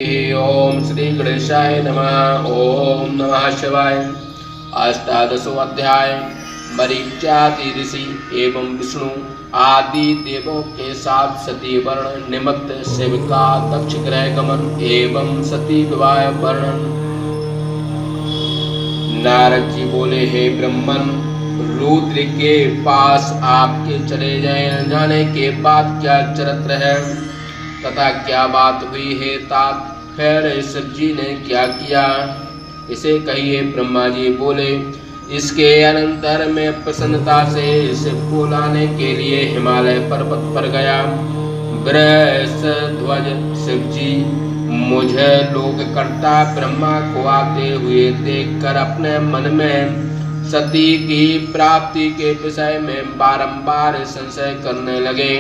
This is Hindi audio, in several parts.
ओम श्री गणेशाय नमः। ओम नमः शिवाय। अष्टादशो अध्याय। मरीच्यादि ऋषि एवं विष्णु आदि देवों के साथ सती वर्ण निमित्त शिव का दक्ष ग्रह गमन एवं सती विवाह वर्णन। नारद जी बोले, हे ब्रह्मन, रुद्र के पास आपके चले जाने के बाद क्या चरित्र है तथा क्या बात हुई है तात? फिर शिव जी ने क्या किया, इसे कहिए। ब्रह्मा जी बोले, इसके अनंतर मैं प्रसन्नता से शिव को लाने के लिए हिमालय पर्वत पर गया। वृषध्वज शिव जी मुझे लोककर्ता ब्रह्मा को आते हुए देखकर अपने मन में सती की प्राप्ति के विषय में बारंबार संशय करने लगे।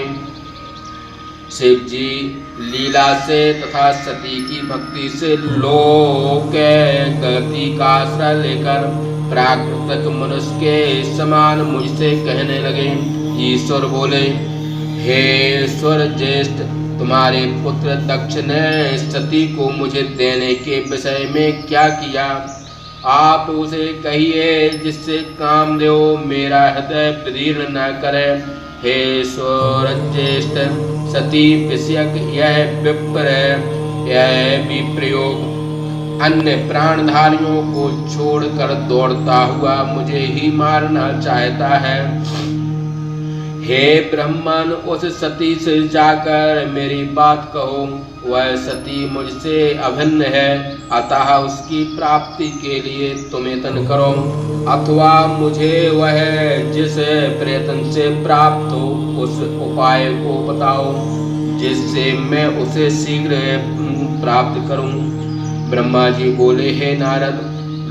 शिव जी लीला से तथा सती की भक्ति से लोक गति का आश्रय लेकर प्राकृतिक मनुष्य के समान मुझसे कहने लगे। ईश्वर बोले, हे ईश्वर ज्येष्ठ, तुम्हारे पुत्र दक्ष ने सती को मुझे देने के विषय में क्या किया? आप उसे कहिए जिससे कामदेव मेरा हृदय विदीर्ण न करे। हे ईश्वर ज्येष्ठ, सती विषयक यह विप्र यह भी प्रयोग अन्य प्राणधारियों को छोड़कर दौड़ता हुआ मुझे ही मारना चाहता है। हे ब्रह्मन, उस सती से जाकर मेरी बात कहो। वह सती मुझसे अभिन्न है, अतः उसकी प्राप्ति के लिए तुम यत्न करो, अथवा मुझे वह जिस प्रयत्न से प्राप्त हो उस उपाय को बताओ जिससे मैं उसे शीघ्र प्राप्त करूं। ब्रह्मा जी बोले, हे नारद,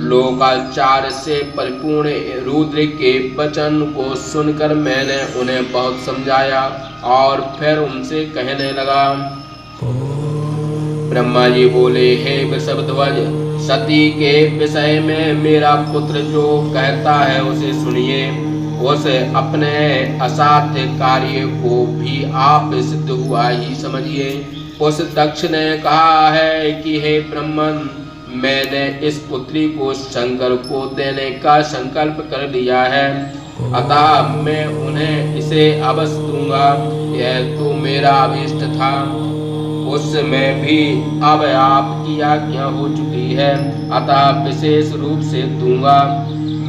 लोकाचार से परिपूर्ण रुद्र के वचन को सुनकर मैंने उन्हें बहुत समझाया और फिर उनसे कहने लगा। ब्रह्मा जी बोले, हे वृषभध्वज, सती के विषय में मेरा पुत्र जो कहता है उसे सुनिए। उस अपने असाध्य कार्य को भी आप सिद्ध हुआ ही समझिए। उस दक्ष ने कहा है कि हे ब्रह्मन, मैंने इस पुत्री को शंकर को देने का संकल्प कर लिया है, अतः मैं उन्हें इसे अवश्य दूंगा। यह तो मेरा अभीष्ट था, उसमें भी अब आपकी आज्ञा हो चुकी है, अतः विशेष रूप से दूंगा।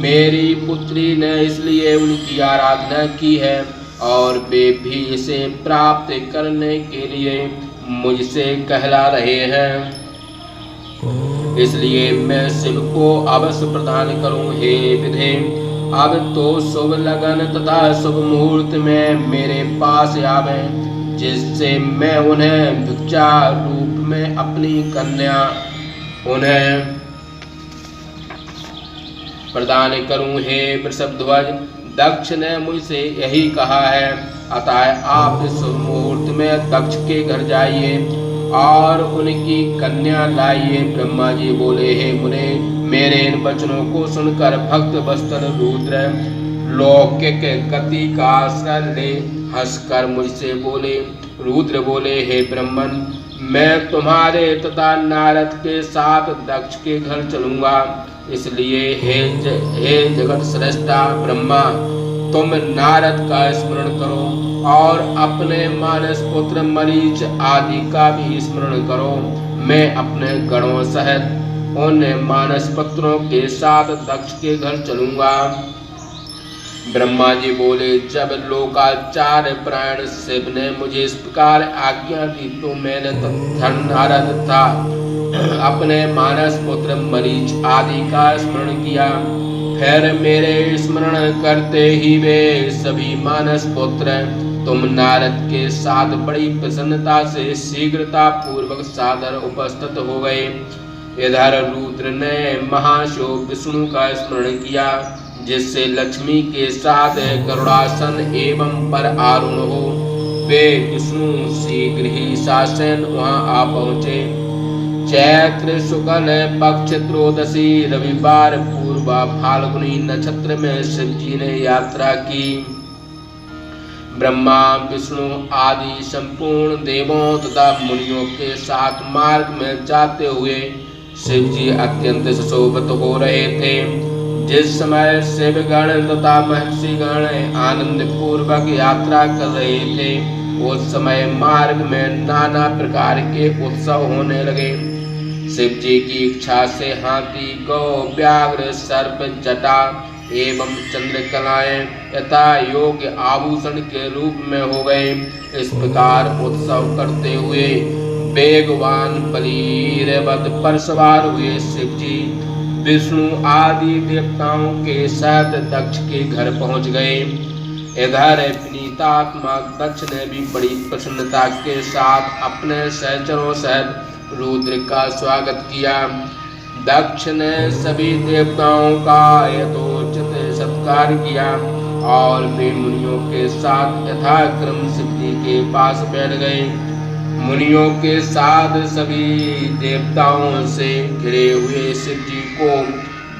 मेरी पुत्री ने इसलिए उनकी आराधना की है और वे भी इसे प्राप्त करने के लिए मुझसे कहला रहे हैं, इसलिए मैं शिव को अवश्य प्रदान करूं। हे विधे, अब तो शुभ लगन तथा शुभ मुहूर्त में मेरे पास आवे, जिससे मैं उन्हें भिक्षा रूप में अपनी कन्या उन्हें प्रदान करूं। हे वृषभध्वज, दक्ष ने मुझसे यही कहा है, अतः आप इस मुहूर्त में दक्ष के घर जाइए और उनकी कन्या लाइए। ब्रह्मा जी बोले, हे मुने, मेरे इन वचनों को सुनकर भक्त वत्सल रुद्र लौकिक गति का आश्रय ले हंसकर मुझसे बोले। रुद्र बोले, हे ब्रह्मन, मैं तुम्हारे तथा नारद के साथ दक्ष के घर चलूंगा, इसलिए हे जगत श्रेष्ठा ब्रह्मा, तुम नारद का स्मरण करो और अपने मानस पुत्र मरीच आदि का भी स्मरण करो। मैं अपने गणों सहित उन मानस पुत्रों के साथ दक्ष के घर चलूंगा। ब्रह्मा जी बोले, जब लोकाचार्य प्राण शिव ने मुझे इस प्रकार आज्ञा दी तो मैंने नारद था अपने मानस पुत्र मरीच आदि का स्मरण किया। फिर मेरे स्मरण करते ही वे सभी मानस पुत्र तुम नारद के साथ बड़ी प्रसन्नता से शीघ्रता पूर्वक सादर उपस्थित हो गए। इधर रुद्र ने महाशिव विष्णु का स्मरण किया, जिससे लक्ष्मी के साथ गरुड़ासन एवं पर आरूढ़ हो। वे विष्णु शीघ्र ही सासेन वहां आ पहुँचे। चैत्र शुक्ल पक्ष त्रयोदशी रविवार पूर्वा फाल्गुनी नक्षत्र में शिव जी ने यात्रा की। ब्रह्मा विष्णु आदि संपूर्ण देवों तथा मुनियों के साथ मार्ग में जाते हुए शिव जी अत्यंत सुशोभित हो रहे थे। जिस समय शिवगण तथा महर्षिगण आनंद पूर्वक यात्रा कर रहे थे, उस समय मार्ग में नाना प्रकार के उत्सव होने लगे। शिव जी की इच्छा से हाथी, गौ, व्याघ्र, सर्प, जटा एवं चंद्रकलाएं यथा योग्य आभूषण के रूप में हो गए। इस प्रकार उत्सव करते हुए वेगवान बलिरथ पर सवार हुए शिव जी विष्णु आदि देवताओं के साथ दक्ष के घर पहुंच गए। इधर विनीतात्मा दक्ष ने भी बड़ी प्रसन्नता के साथ अपने सहचरों सहित रुद्र का स्वागत किया। दक्ष ने सभी देवताओं का यथोचित सत्कार किया और वे मुनियों के साथ यथाक्रम शिव जी के पास बैठ गए। मुनियों के साथ सभी देवताओं से घिरे हुए शिव जी को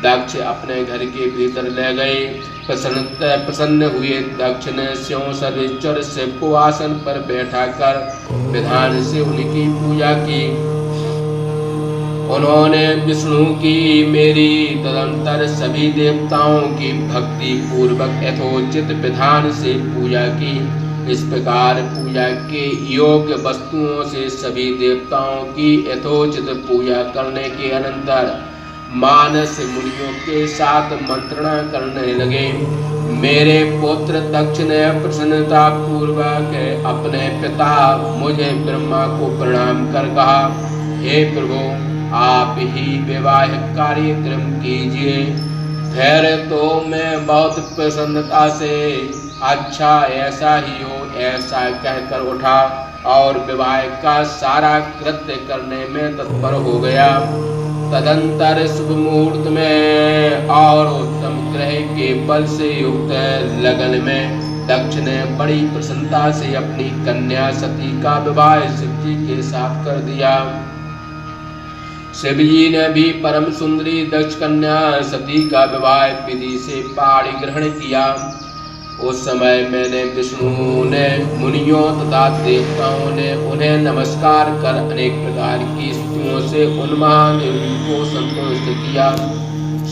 दक्ष अपने घर के भीतर ले गए। प्रसन्न हुए दक्ष ने स्यों सर्वेश्वर शिव को आसन पर बैठा कर विधान से उनकी पूजा की। उन्होंने विष्णु की, मेरी, तदंतर सभी देवताओं की भक्ति पूर्वक यथोचित विधान से पूजा की। इस प्रकार पूजा के योग्य वस्तुओं से सभी देवताओं की यथोचित पूजा करने के अनंतर मानस मुनियों के साथ मंत्रणा करने लगे। मेरे पुत्र दक्ष ने प्रसन्नता पूर्वक अपने पिता मुझे ब्रह्मा को प्रणाम कर कहा, हे प्रभु, आप ही वैवाहिक कार्यक्रम कीजिए। फिर तो मैं बहुत प्रसन्नता से अच्छा ऐसा ही हो ऐसा कहकर उठा और विवाह का सारा कृत्य करने में तत्पर हो गया। तदंतर शुभ मुहूर्त में और उत्तम ग्रह के बल से युक्त लगन में दक्ष ने बड़ी प्रसन्नता से अपनी कन्या सती का विवाह शिव जी के साथ कर दिया। शिव जी ने भी परम सुंदरी दक्ष कन्या सती का विवाह विधि से पाणी ग्रहण किया। उस समय मैंने विष्णु ने, मुनियों तथा देवताओं ने उन्हें नमस्कार कर अनेक प्रकार की स्तुतियों से उन महान को संतुष्ट किया।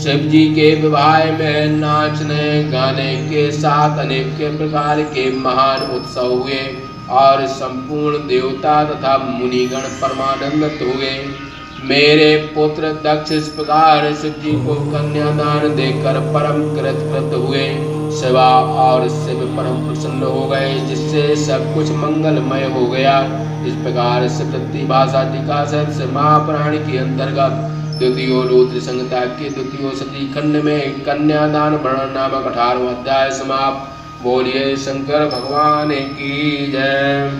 शिव जी के विवाह में नाचने गाने के साथ अनेक प्रकार के महान उत्सव हुए और संपूर्ण देवता तथा मुनिगण परमानंदित हुए। मेरे पुत्र दक्ष इस प्रकार शिव जी को कन्यादान देकर परम कृतकृत हुए। शिवा और शिव परम प्रसन्न हो गए, जिससे सब कुछ मंगलमय हो गया। इस प्रकार से प्रतिभाषा टीका से महापुराण के अंतर्गत द्वितीय रुद्र संहिता के द्वितीय सती खंड में कन्यादान वर्णन नामक 18वां अध्याय समाप्त। बोलिए शंकर भगवान की जय।